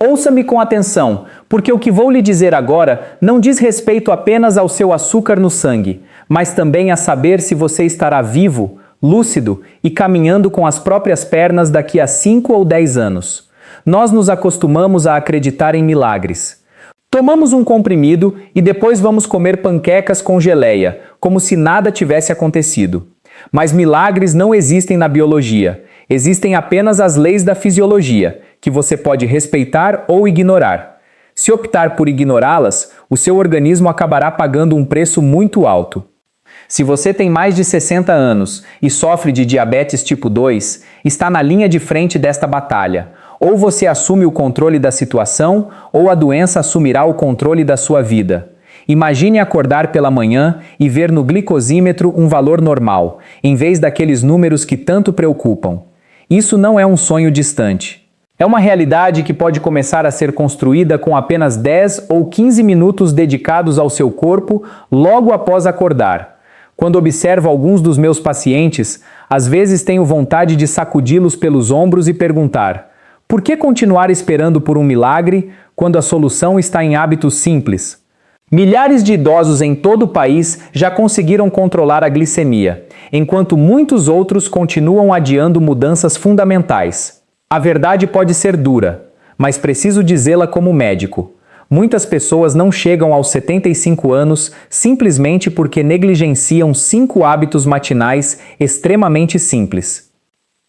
Ouça-me com atenção, porque o que vou lhe dizer agora não diz respeito apenas ao seu açúcar no sangue, mas também a saber se você estará vivo, lúcido e caminhando com as próprias pernas daqui a 5 ou 10 anos. Nós nos acostumamos a acreditar em milagres. Tomamos um comprimido e depois vamos comer panquecas com geleia, como se nada tivesse acontecido. Mas milagres não existem na biologia. Existem apenas as leis da fisiologia, que você pode respeitar ou ignorar. Se optar por ignorá-las, o seu organismo acabará pagando um preço muito alto. Se você tem mais de 60 anos e sofre de diabetes tipo 2, está na linha de frente desta batalha. Ou você assume o controle da situação, ou a doença assumirá o controle da sua vida. Imagine acordar pela manhã e ver no glicosímetro um valor normal, em vez daqueles números que tanto preocupam. Isso não é um sonho distante. É uma realidade que pode começar a ser construída com apenas 10 ou 15 minutos dedicados ao seu corpo logo após acordar. Quando observo alguns dos meus pacientes, às vezes tenho vontade de sacudi-los pelos ombros e perguntar: por que continuar esperando por um milagre quando a solução está em hábitos simples? Milhares de idosos em todo o país já conseguiram controlar a glicemia, enquanto muitos outros continuam adiando mudanças fundamentais. A verdade pode ser dura, mas preciso dizê-la como médico. Muitas pessoas não chegam aos 75 anos simplesmente porque negligenciam 5 hábitos matinais extremamente simples.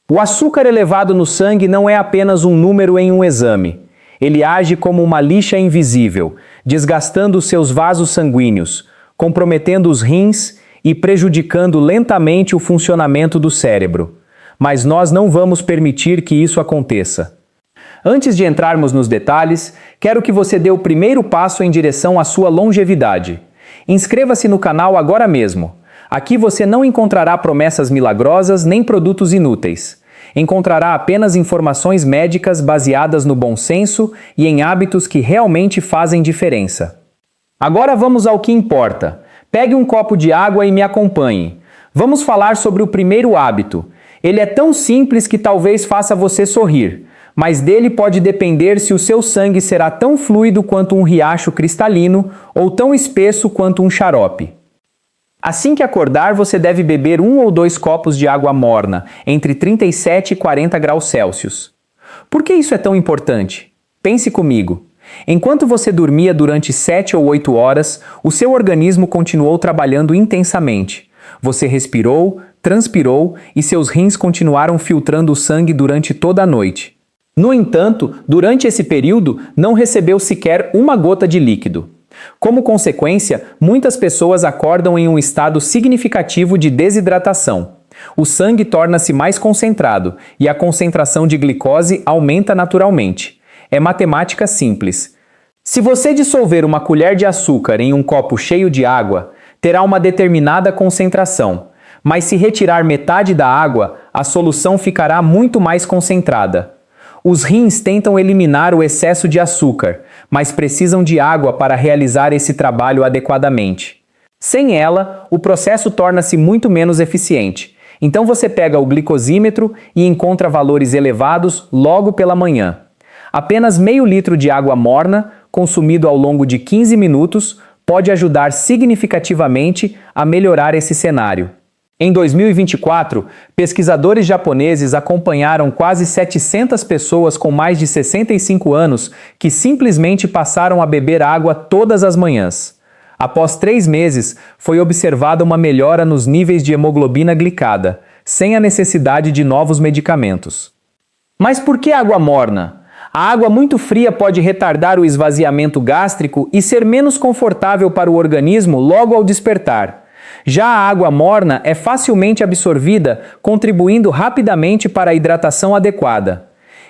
O açúcar elevado no sangue não é apenas um número em um exame. Ele age como uma lixa invisível, desgastando seus vasos sanguíneos, comprometendo os rins e prejudicando lentamente o funcionamento do cérebro. Mas nós não vamos permitir que isso aconteça. Antes de entrarmos nos detalhes, quero que você dê o primeiro passo em direção à sua longevidade. Inscreva-se no canal agora mesmo. Aqui você não encontrará promessas milagrosas nem produtos inúteis. Encontrará apenas informações médicas baseadas no bom senso e em hábitos que realmente fazem diferença. Agora vamos ao que importa. Pegue um copo de água e me acompanhe. Vamos falar sobre o primeiro hábito. Ele é tão simples que talvez faça você sorrir, mas dele pode depender se o seu sangue será tão fluido quanto um riacho cristalino ou tão espesso quanto um xarope. Assim que acordar, você deve beber 1 ou 2 copos de água morna, entre 37 e 40 graus Celsius. Por que isso é tão importante? Pense comigo. Enquanto você dormia durante 7 ou 8 horas, o seu organismo continuou trabalhando intensamente. Você respirou, transpirou e seus rins continuaram filtrando o sangue durante toda a noite. No entanto, durante esse período, não recebeu sequer uma gota de líquido. Como consequência, muitas pessoas acordam em um estado significativo de desidratação. O sangue torna-se mais concentrado e a concentração de glicose aumenta naturalmente. É matemática simples. Se você dissolver uma colher de açúcar em um copo cheio de água, terá uma determinada concentração. Mas se retirar metade da água, a solução ficará muito mais concentrada. Os rins tentam eliminar o excesso de açúcar, mas precisam de água para realizar esse trabalho adequadamente. Sem ela, o processo torna-se muito menos eficiente. Então você pega o glicosímetro e encontra valores elevados logo pela manhã. Apenas meio litro de água morna, consumido ao longo de 15 minutos, pode ajudar significativamente a melhorar esse cenário. Em 2024, pesquisadores japoneses acompanharam quase 700 pessoas com mais de 65 anos que simplesmente passaram a beber água todas as manhãs. Após 3 meses, foi observada uma melhora nos níveis de hemoglobina glicada, sem a necessidade de novos medicamentos. Mas por que água morna? A água muito fria pode retardar o esvaziamento gástrico e ser menos confortável para o organismo logo ao despertar. Já a água morna é facilmente absorvida, contribuindo rapidamente para a hidratação adequada.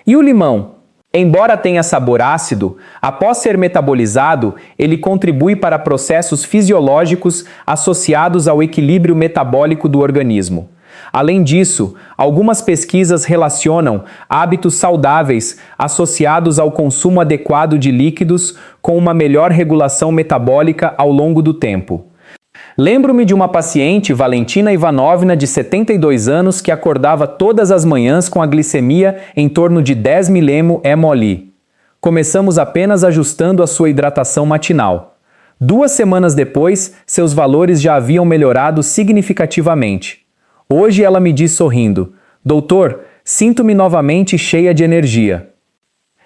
E o limão? Embora tenha sabor ácido, após ser metabolizado, ele contribui para processos fisiológicos associados ao equilíbrio metabólico do organismo. Além disso, algumas pesquisas relacionam hábitos saudáveis associados ao consumo adequado de líquidos com uma melhor regulação metabólica ao longo do tempo. Lembro-me de uma paciente, Valentina Ivanovna, de 72 anos, que acordava todas as manhãs com a glicemia em torno de 10 milemo/mol. Começamos apenas ajustando a sua hidratação matinal. 2 semanas depois, seus valores já haviam melhorado significativamente. Hoje ela me diz sorrindo: Doutor, sinto-me novamente cheia de energia.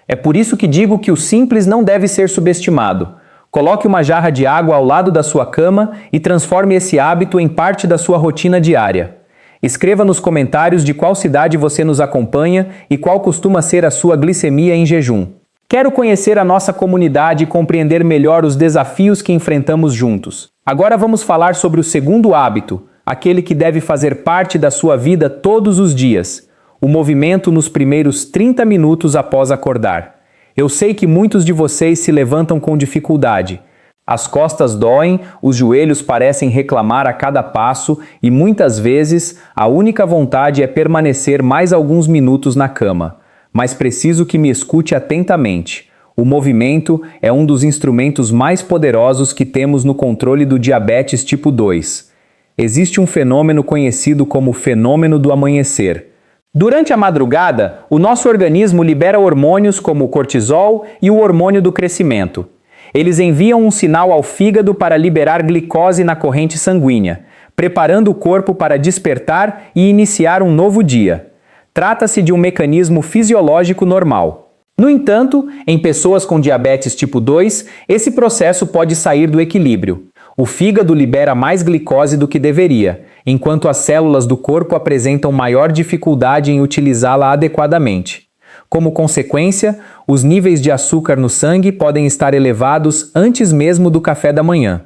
É por isso que digo que o simples não deve ser subestimado. Coloque uma jarra de água ao lado da sua cama e transforme esse hábito em parte da sua rotina diária. Escreva nos comentários de qual cidade você nos acompanha e qual costuma ser a sua glicemia em jejum. Quero conhecer a nossa comunidade e compreender melhor os desafios que enfrentamos juntos. Agora vamos falar sobre o segundo hábito, aquele que deve fazer parte da sua vida todos os dias: o movimento nos primeiros 30 minutos após acordar. Eu sei que muitos de vocês se levantam com dificuldade. As costas doem, os joelhos parecem reclamar a cada passo e muitas vezes a única vontade é permanecer mais alguns minutos na cama. Mas preciso que me escute atentamente. O movimento é um dos instrumentos mais poderosos que temos no controle do diabetes tipo 2. Existe um fenômeno conhecido como fenômeno do amanhecer. Durante a madrugada, o nosso organismo libera hormônios como o cortisol e o hormônio do crescimento. Eles enviam um sinal ao fígado para liberar glicose na corrente sanguínea, preparando o corpo para despertar e iniciar um novo dia. Trata-se de um mecanismo fisiológico normal. No entanto, em pessoas com diabetes tipo 2, esse processo pode sair do equilíbrio. O fígado libera mais glicose do que deveria, enquanto as células do corpo apresentam maior dificuldade em utilizá-la adequadamente. Como consequência, os níveis de açúcar no sangue podem estar elevados antes mesmo do café da manhã.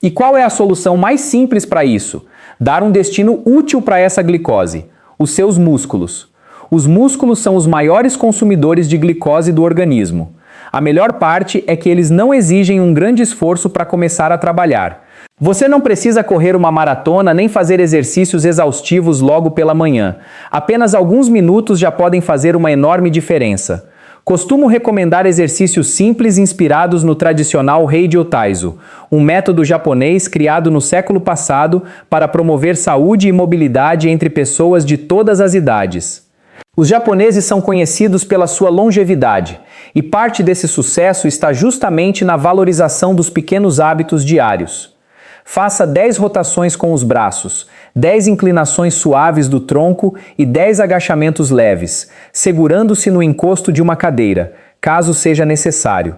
E qual é a solução mais simples para isso? Dar um destino útil para essa glicose: os seus músculos. Os músculos são os maiores consumidores de glicose do organismo. A melhor parte é que eles não exigem um grande esforço para começar a trabalhar. Você não precisa correr uma maratona nem fazer exercícios exaustivos logo pela manhã. Apenas alguns minutos já podem fazer uma enorme diferença. Costumo recomendar exercícios simples inspirados no tradicional Heijo Taiso, um método japonês criado no século passado para promover saúde e mobilidade entre pessoas de todas as idades. Os japoneses são conhecidos pela sua longevidade, e parte desse sucesso está justamente na valorização dos pequenos hábitos diários. Faça 10 rotações com os braços, 10 inclinações suaves do tronco e 10 agachamentos leves, segurando-se no encosto de uma cadeira, caso seja necessário.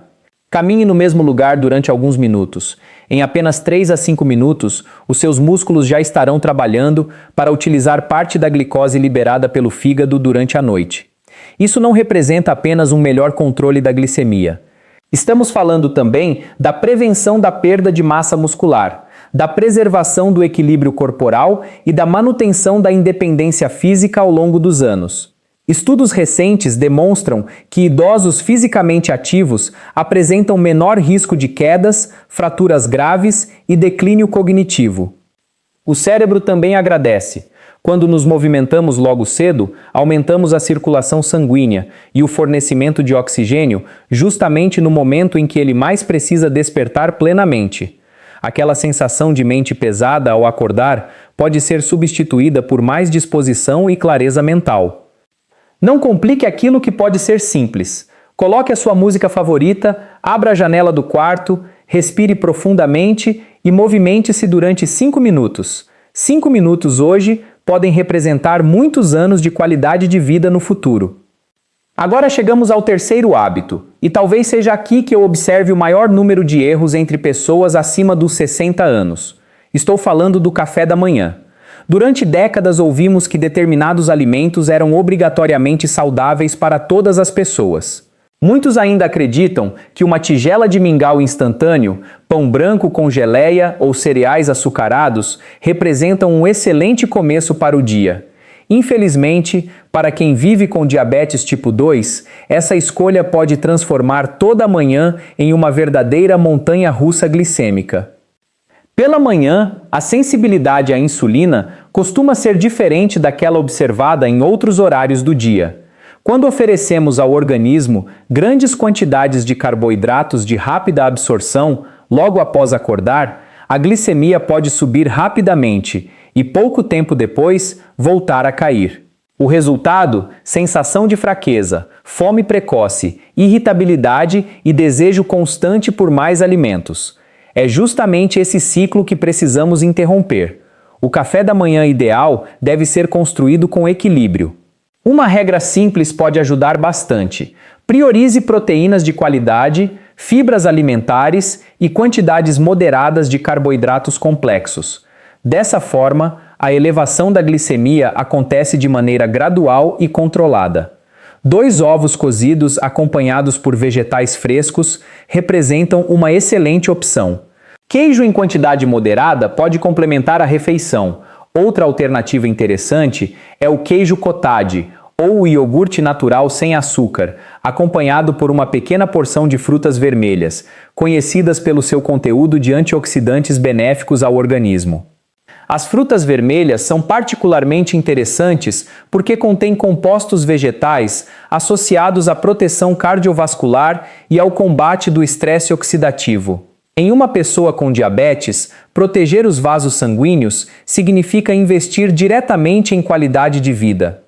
Caminhe no mesmo lugar durante alguns minutos. Em apenas 3 a 5 minutos, os seus músculos já estarão trabalhando para utilizar parte da glicose liberada pelo fígado durante a noite. Isso não representa apenas um melhor controle da glicemia. Estamos falando também da prevenção da perda de massa muscular, da preservação do equilíbrio corporal e da manutenção da independência física ao longo dos anos. Estudos recentes demonstram que idosos fisicamente ativos apresentam menor risco de quedas, fraturas graves e declínio cognitivo. O cérebro também agradece. Quando nos movimentamos logo cedo, aumentamos a circulação sanguínea e o fornecimento de oxigênio justamente no momento em que ele mais precisa despertar plenamente. Aquela sensação de mente pesada ao acordar pode ser substituída por mais disposição e clareza mental. Não complique aquilo que pode ser simples. Coloque a sua música favorita, abra a janela do quarto, respire profundamente e movimente-se durante 5 minutos. 5 minutos hoje podem representar muitos anos de qualidade de vida no futuro. Agora chegamos ao terceiro hábito, e talvez seja aqui que eu observe o maior número de erros entre pessoas acima dos 60 anos. Estou falando do café da manhã. Durante décadas ouvimos que determinados alimentos eram obrigatoriamente saudáveis para todas as pessoas. Muitos ainda acreditam que uma tigela de mingau instantâneo, pão branco com geleia ou cereais açucarados representam um excelente começo para o dia. Infelizmente, para quem vive com diabetes tipo 2, essa escolha pode transformar toda a manhã em uma verdadeira montanha-russa glicêmica. Pela manhã, a sensibilidade à insulina costuma ser diferente daquela observada em outros horários do dia. Quando oferecemos ao organismo grandes quantidades de carboidratos de rápida absorção logo após acordar, a glicemia pode subir rapidamente e pouco tempo depois voltar a cair. O resultado? Sensação de fraqueza, fome precoce, irritabilidade e desejo constante por mais alimentos. É justamente esse ciclo que precisamos interromper. O café da manhã ideal deve ser construído com equilíbrio. Uma regra simples pode ajudar bastante. Priorize proteínas de qualidade, fibras alimentares e quantidades moderadas de carboidratos complexos. Dessa forma, a elevação da glicemia acontece de maneira gradual e controlada. 2 ovos cozidos acompanhados por vegetais frescos representam uma excelente opção. Queijo em quantidade moderada pode complementar a refeição. Outra alternativa interessante é o queijo cottage, ou o iogurte natural sem açúcar, acompanhado por uma pequena porção de frutas vermelhas, conhecidas pelo seu conteúdo de antioxidantes benéficos ao organismo. As frutas vermelhas são particularmente interessantes porque contêm compostos vegetais associados à proteção cardiovascular e ao combate do estresse oxidativo. Em uma pessoa com diabetes, proteger os vasos sanguíneos significa investir diretamente em qualidade de vida.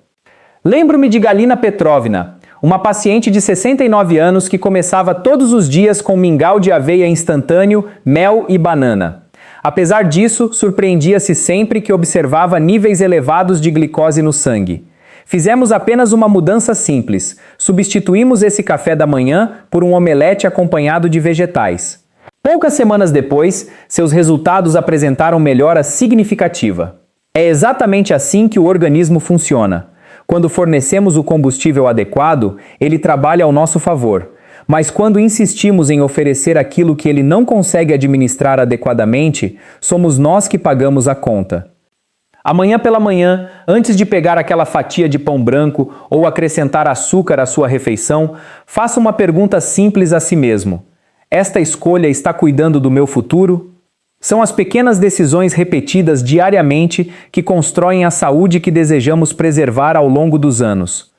Lembro-me de Galina Petrovna, uma paciente de 69 anos que começava todos os dias com mingau de aveia instantâneo, mel e banana. Apesar disso, surpreendia-se sempre que observava níveis elevados de glicose no sangue. Fizemos apenas uma mudança simples. Substituímos esse café da manhã por um omelete acompanhado de vegetais. Poucas semanas depois, seus resultados apresentaram melhora significativa. É exatamente assim que o organismo funciona. Quando fornecemos o combustível adequado, ele trabalha ao nosso favor. Mas quando insistimos em oferecer aquilo que ele não consegue administrar adequadamente, somos nós que pagamos a conta. Amanhã pela manhã, antes de pegar aquela fatia de pão branco ou acrescentar açúcar à sua refeição, faça uma pergunta simples a si mesmo. Esta escolha está cuidando do meu futuro? São as pequenas decisões repetidas diariamente que constroem a saúde que desejamos preservar ao longo dos anos.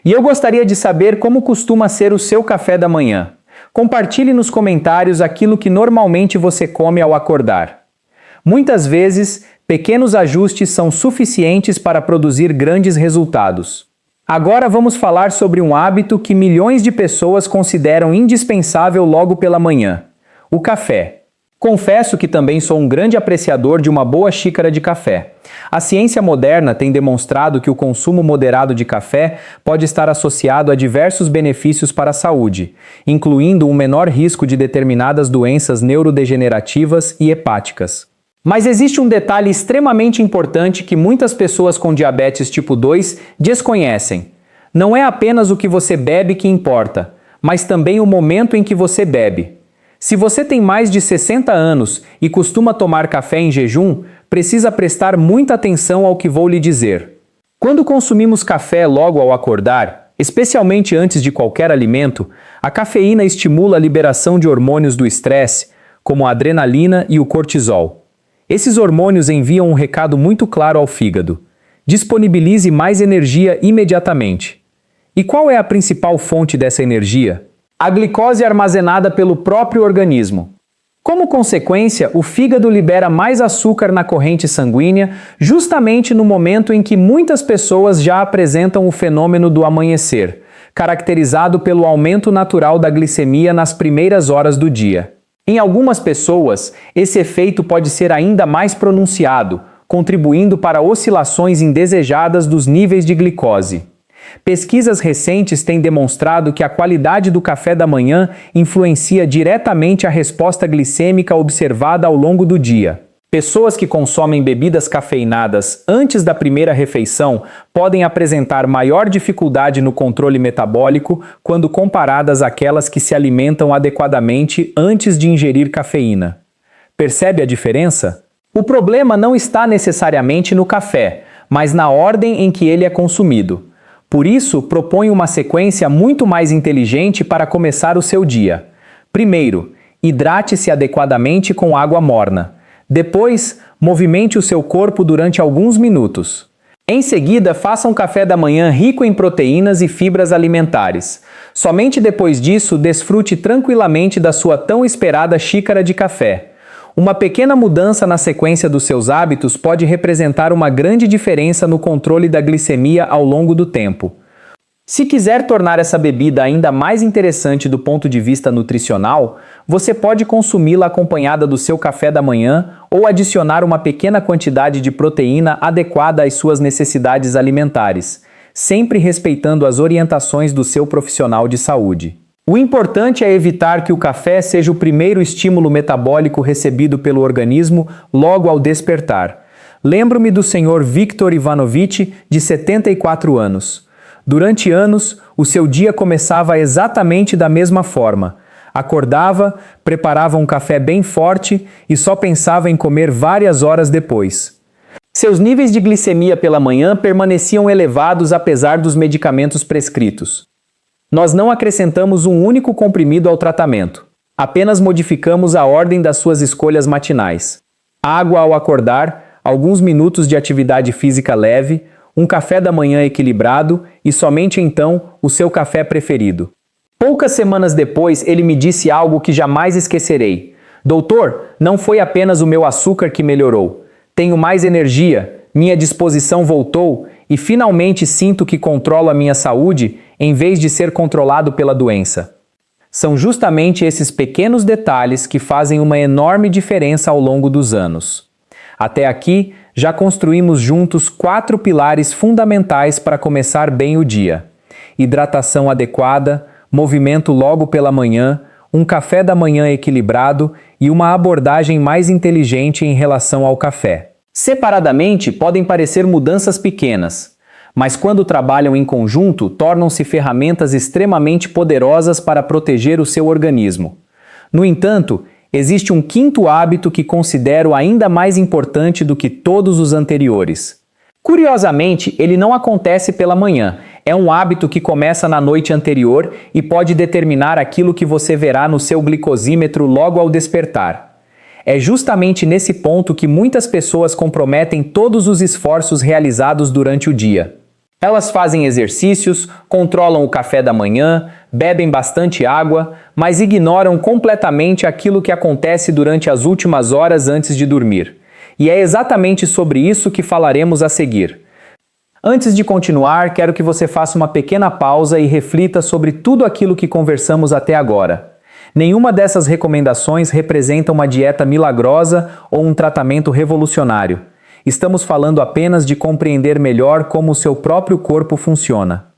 E eu gostaria de saber como costuma ser o seu café da manhã. Compartilhe nos comentários aquilo que normalmente você come ao acordar. Muitas vezes, pequenos ajustes são suficientes para produzir grandes resultados. Agora vamos falar sobre um hábito que milhões de pessoas consideram indispensável logo pela manhã: o café. Confesso que também sou um grande apreciador de uma boa xícara de café. A ciência moderna tem demonstrado que o consumo moderado de café pode estar associado a diversos benefícios para a saúde, incluindo um menor risco de determinadas doenças neurodegenerativas e hepáticas. Mas existe um detalhe extremamente importante que muitas pessoas com diabetes tipo 2 desconhecem. Não é apenas o que você bebe que importa, mas também o momento em que você bebe. Se você tem mais de 60 anos e costuma tomar café em jejum, precisa prestar muita atenção ao que vou lhe dizer. Quando consumimos café logo ao acordar, especialmente antes de qualquer alimento, a cafeína estimula a liberação de hormônios do estresse, como a adrenalina e o cortisol. Esses hormônios enviam um recado muito claro ao fígado: disponibilize mais energia imediatamente. E qual é a principal fonte dessa energia? A glicose armazenada pelo próprio organismo. Como consequência, o fígado libera mais açúcar na corrente sanguínea justamente no momento em que muitas pessoas já apresentam o fenômeno do amanhecer, caracterizado pelo aumento natural da glicemia nas primeiras horas do dia. Em algumas pessoas, esse efeito pode ser ainda mais pronunciado, contribuindo para oscilações indesejadas dos níveis de glicose. Pesquisas recentes têm demonstrado que a qualidade do café da manhã influencia diretamente a resposta glicêmica observada ao longo do dia. Pessoas que consomem bebidas cafeinadas antes da primeira refeição podem apresentar maior dificuldade no controle metabólico quando comparadas àquelas que se alimentam adequadamente antes de ingerir cafeína. Percebe a diferença? O problema não está necessariamente no café, mas na ordem em que ele é consumido. Por isso, proponho uma sequência muito mais inteligente para começar o seu dia. Primeiro, hidrate-se adequadamente com água morna. Depois, movimente o seu corpo durante alguns minutos. Em seguida, faça um café da manhã rico em proteínas e fibras alimentares. Somente depois disso, desfrute tranquilamente da sua tão esperada xícara de café. Uma pequena mudança na sequência dos seus hábitos pode representar uma grande diferença no controle da glicemia ao longo do tempo. Se quiser tornar essa bebida ainda mais interessante do ponto de vista nutricional, você pode consumi-la acompanhada do seu café da manhã ou adicionar uma pequena quantidade de proteína adequada às suas necessidades alimentares, sempre respeitando as orientações do seu profissional de saúde. O importante é evitar que o café seja o primeiro estímulo metabólico recebido pelo organismo logo ao despertar. Lembro-me do Sr. Viktor Ivanovich, de 74 anos. Durante anos, o seu dia começava exatamente da mesma forma. Acordava, preparava um café bem forte e só pensava em comer várias horas depois. Seus níveis de glicemia pela manhã permaneciam elevados apesar dos medicamentos prescritos. Nós não acrescentamos um único comprimido ao tratamento. Apenas modificamos a ordem das suas escolhas matinais. Água ao acordar, alguns minutos de atividade física leve, um café da manhã equilibrado e somente então o seu café preferido. Poucas semanas depois ele me disse algo que jamais esquecerei. Doutor, não foi apenas o meu açúcar que melhorou. Tenho mais energia, minha disposição voltou e finalmente sinto que controlo a minha saúde em vez de ser controlado pela doença. São justamente esses pequenos detalhes que fazem uma enorme diferença ao longo dos anos. Até aqui, já construímos juntos 4 pilares fundamentais para começar bem o dia: hidratação adequada, movimento logo pela manhã, um café da manhã equilibrado e uma abordagem mais inteligente em relação ao café. Separadamente, podem parecer mudanças pequenas, mas quando trabalham em conjunto, tornam-se ferramentas extremamente poderosas para proteger o seu organismo. No entanto, existe um quinto hábito que considero ainda mais importante do que todos os anteriores. Curiosamente, ele não acontece pela manhã. É um hábito que começa na noite anterior e pode determinar aquilo que você verá no seu glicosímetro logo ao despertar. É justamente nesse ponto que muitas pessoas comprometem todos os esforços realizados durante o dia. Elas fazem exercícios, controlam o café da manhã, bebem bastante água, mas ignoram completamente aquilo que acontece durante as últimas horas antes de dormir. E é exatamente sobre isso que falaremos a seguir. Antes de continuar, quero que você faça uma pequena pausa e reflita sobre tudo aquilo que conversamos até agora. Nenhuma dessas recomendações representa uma dieta milagrosa ou um tratamento revolucionário. Estamos falando apenas de compreender melhor como o seu próprio corpo funciona.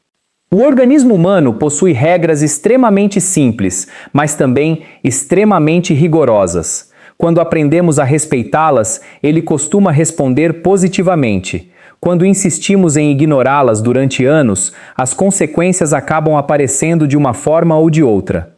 O organismo humano possui regras extremamente simples, mas também extremamente rigorosas. Quando aprendemos a respeitá-las, ele costuma responder positivamente. Quando insistimos em ignorá-las durante anos, as consequências acabam aparecendo de uma forma ou de outra.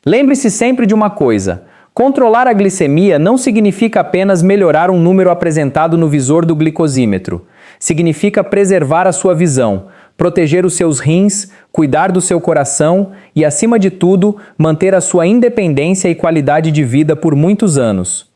Lembre-se sempre de uma coisa: controlar a glicemia não significa apenas melhorar um número apresentado no visor do glicosímetro. Significa preservar a sua visão, proteger os seus rins, cuidar do seu coração e, acima de tudo, manter a sua independência e qualidade de vida por muitos anos.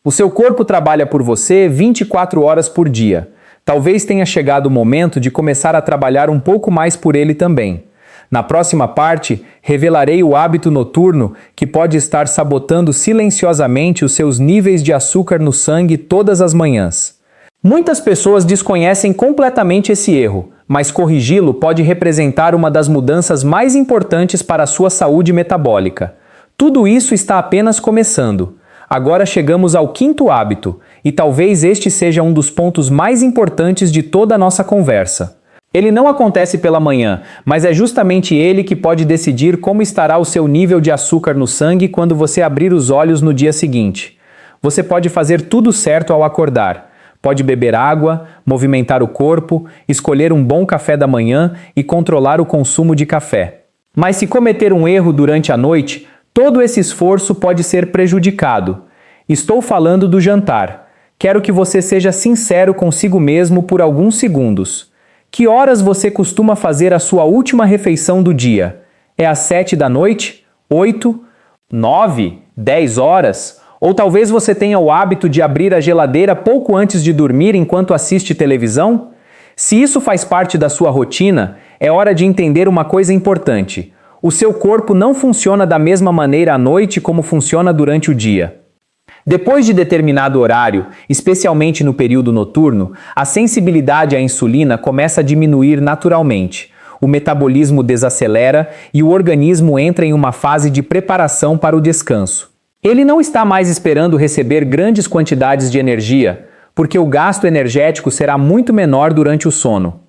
O seu corpo trabalha por você 24 horas por dia. Talvez tenha chegado o momento de começar a trabalhar um pouco mais por ele também. Na próxima parte, revelarei o hábito noturno que pode estar sabotando silenciosamente os seus níveis de açúcar no sangue todas as manhãs. Muitas pessoas desconhecem completamente esse erro, mas corrigi-lo pode representar uma das mudanças mais importantes para a sua saúde metabólica. Tudo isso está apenas começando. Agora chegamos ao quinto hábito, e talvez este seja um dos pontos mais importantes de toda a nossa conversa. Ele não acontece pela manhã, mas é justamente ele que pode decidir como estará o seu nível de açúcar no sangue quando você abrir os olhos no dia seguinte. Você pode fazer tudo certo ao acordar. Pode beber água, movimentar o corpo, escolher um bom café da manhã e controlar o consumo de café. Mas se cometer um erro durante a noite, todo esse esforço pode ser prejudicado. Estou falando do jantar. Quero que você seja sincero consigo mesmo por alguns segundos. Que horas você costuma fazer a sua última refeição do dia? É às 7 da noite? 8? 9? 10 horas? Ou talvez você tenha o hábito de abrir a geladeira pouco antes de dormir enquanto assiste televisão? Se isso faz parte da sua rotina, é hora de entender uma coisa importante. O seu corpo não funciona da mesma maneira à noite como funciona durante o dia. Depois de determinado horário, especialmente no período noturno, a sensibilidade à insulina começa a diminuir naturalmente. O metabolismo desacelera e o organismo entra em uma fase de preparação para o descanso. Ele não está mais esperando receber grandes quantidades de energia, porque o gasto energético será muito menor durante o sono.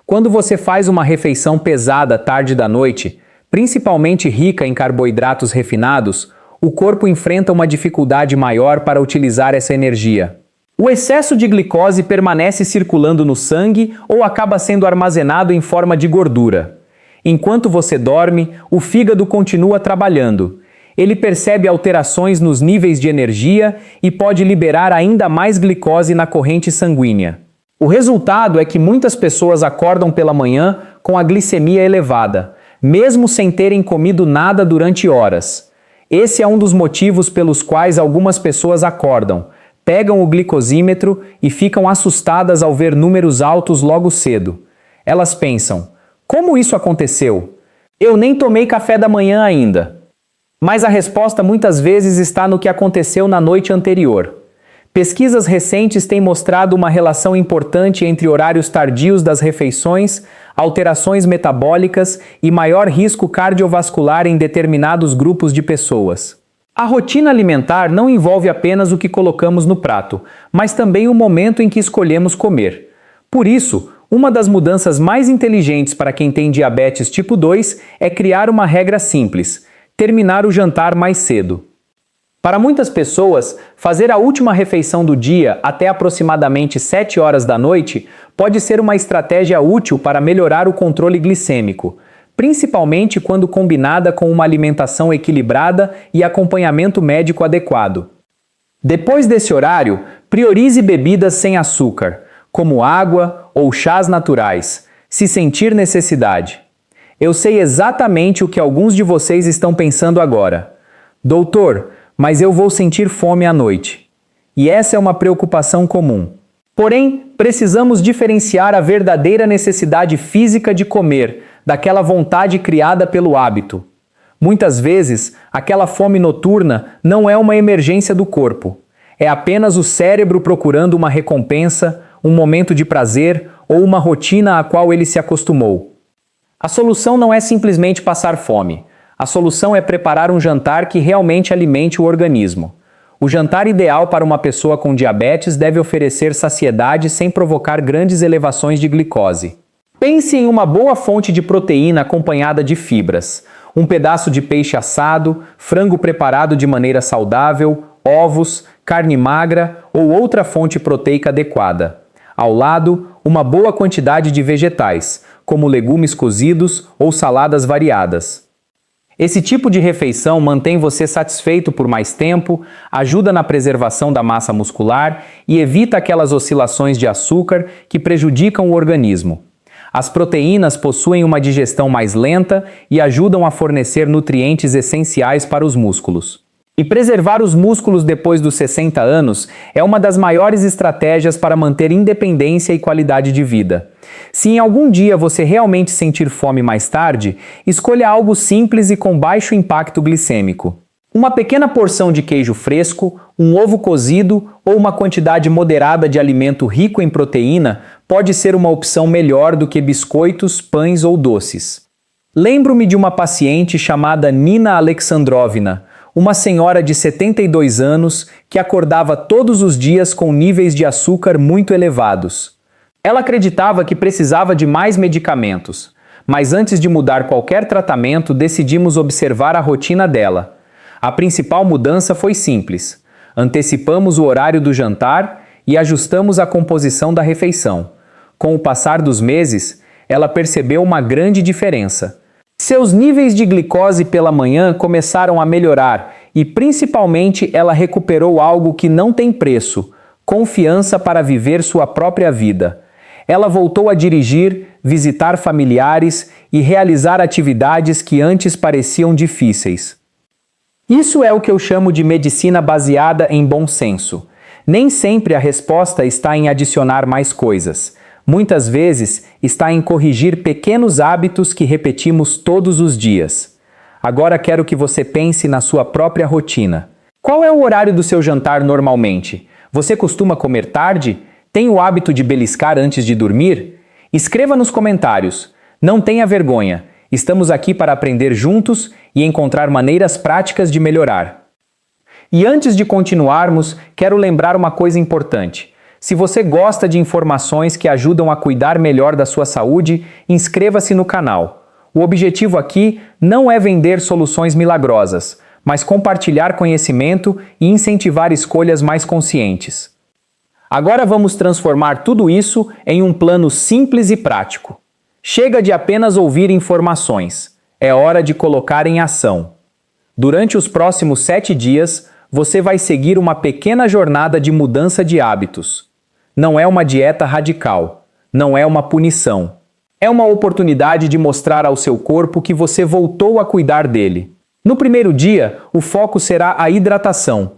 Quando você faz uma refeição pesada tarde da noite, principalmente rica em carboidratos refinados, o corpo enfrenta uma dificuldade maior para utilizar essa energia. O excesso de glicose permanece circulando no sangue ou acaba sendo armazenado em forma de gordura. Enquanto você dorme, o fígado continua trabalhando. Ele percebe alterações nos níveis de energia e pode liberar ainda mais glicose na corrente sanguínea. O resultado é que muitas pessoas acordam pela manhã com a glicemia elevada, mesmo sem terem comido nada durante horas. Esse é um dos motivos pelos quais algumas pessoas acordam, pegam o glicosímetro e ficam assustadas ao ver números altos logo cedo. Elas pensam: como isso aconteceu? Eu nem tomei café da manhã ainda. Mas a resposta muitas vezes está no que aconteceu na noite anterior. Pesquisas recentes têm mostrado uma relação importante entre horários tardios das refeições, alterações metabólicas e maior risco cardiovascular em determinados grupos de pessoas. A rotina alimentar não envolve apenas o que colocamos no prato, mas também o momento em que escolhemos comer. Por isso, uma das mudanças mais inteligentes para quem tem diabetes tipo 2 é criar uma regra simples: terminar o jantar mais cedo. Para muitas pessoas, fazer a última refeição do dia até aproximadamente 7 horas da noite pode ser uma estratégia útil para melhorar o controle glicêmico, principalmente quando combinada com uma alimentação equilibrada e acompanhamento médico adequado. Depois desse horário, priorize bebidas sem açúcar, como água ou chás naturais, se sentir necessidade. Eu sei exatamente o que alguns de vocês estão pensando agora. Doutor, mas eu vou sentir fome à noite. E essa é uma preocupação comum. Porém, precisamos diferenciar a verdadeira necessidade física de comer daquela vontade criada pelo hábito. Muitas vezes, aquela fome noturna não é uma emergência do corpo. É apenas o cérebro procurando uma recompensa, um momento de prazer ou uma rotina à qual ele se acostumou. A solução não é simplesmente passar fome. A solução é preparar um jantar que realmente alimente o organismo. O jantar ideal para uma pessoa com diabetes deve oferecer saciedade sem provocar grandes elevações de glicose. Pense em uma boa fonte de proteína acompanhada de fibras. Um pedaço de peixe assado, frango preparado de maneira saudável, ovos, carne magra ou outra fonte proteica adequada. Ao lado, uma boa quantidade de vegetais, como legumes cozidos ou saladas variadas. Esse tipo de refeição mantém você satisfeito por mais tempo, ajuda na preservação da massa muscular e evita aquelas oscilações de açúcar que prejudicam o organismo. As proteínas possuem uma digestão mais lenta e ajudam a fornecer nutrientes essenciais para os músculos. E preservar os músculos depois dos 60 anos é uma das maiores estratégias para manter independência e qualidade de vida. Se em algum dia você realmente sentir fome mais tarde, escolha algo simples e com baixo impacto glicêmico. Uma pequena porção de queijo fresco, um ovo cozido ou uma quantidade moderada de alimento rico em proteína pode ser uma opção melhor do que biscoitos, pães ou doces. Lembro-me de uma paciente chamada Nina Alexandrovna, uma senhora de 72 anos que acordava todos os dias com níveis de açúcar muito elevados. Ela acreditava que precisava de mais medicamentos, mas antes de mudar qualquer tratamento, decidimos observar a rotina dela. A principal mudança foi simples. Antecipamos o horário do jantar e ajustamos a composição da refeição. Com o passar dos meses, ela percebeu uma grande diferença. Seus níveis de glicose pela manhã começaram a melhorar e, principalmente, ela recuperou algo que não tem preço: confiança para viver sua própria vida. Ela voltou a dirigir, visitar familiares e realizar atividades que antes pareciam difíceis. Isso é o que eu chamo de medicina baseada em bom senso. Nem sempre a resposta está em adicionar mais coisas. Muitas vezes está em corrigir pequenos hábitos que repetimos todos os dias. Agora quero que você pense na sua própria rotina. Qual é o horário do seu jantar normalmente? Você costuma comer tarde? Tem o hábito de beliscar antes de dormir? Escreva nos comentários. Não tenha vergonha. Estamos aqui para aprender juntos e encontrar maneiras práticas de melhorar. E antes de continuarmos, quero lembrar uma coisa importante. Se você gosta de informações que ajudam a cuidar melhor da sua saúde, inscreva-se no canal. O objetivo aqui não é vender soluções milagrosas, mas compartilhar conhecimento e incentivar escolhas mais conscientes. Agora vamos transformar tudo isso em um plano simples e prático. Chega de apenas ouvir informações. É hora de colocar em ação. Durante os próximos 7 dias, você vai seguir uma pequena jornada de mudança de hábitos. Não é uma dieta radical. Não é uma punição. É uma oportunidade de mostrar ao seu corpo que você voltou a cuidar dele. No primeiro dia, o foco será a hidratação.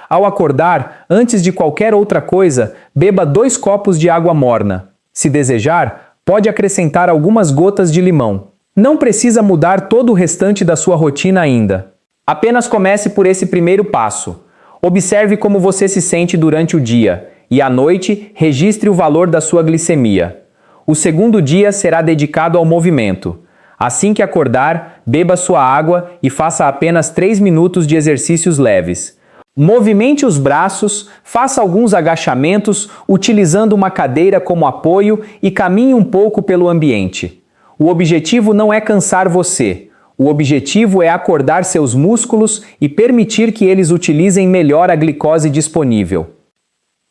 Ao acordar, antes de qualquer outra coisa, beba 2 copos de água morna. Se desejar, pode acrescentar algumas gotas de limão. Não precisa mudar todo o restante da sua rotina ainda. Apenas comece por esse primeiro passo. Observe como você se sente durante o dia e à noite registre o valor da sua glicemia. O segundo dia será dedicado ao movimento. Assim que acordar, beba sua água e faça apenas 3 minutos de exercícios leves. Movimente os braços, faça alguns agachamentos utilizando uma cadeira como apoio e caminhe um pouco pelo ambiente. O objetivo não é cansar você. O objetivo é acordar seus músculos e permitir que eles utilizem melhor a glicose disponível.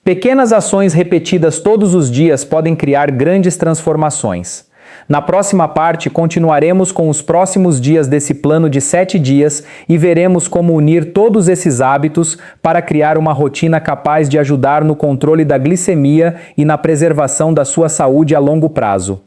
Pequenas ações repetidas todos os dias podem criar grandes transformações. Na próxima parte, continuaremos com os próximos dias desse plano de 7 dias e veremos como unir todos esses hábitos para criar uma rotina capaz de ajudar no controle da glicemia e na preservação da sua saúde a longo prazo.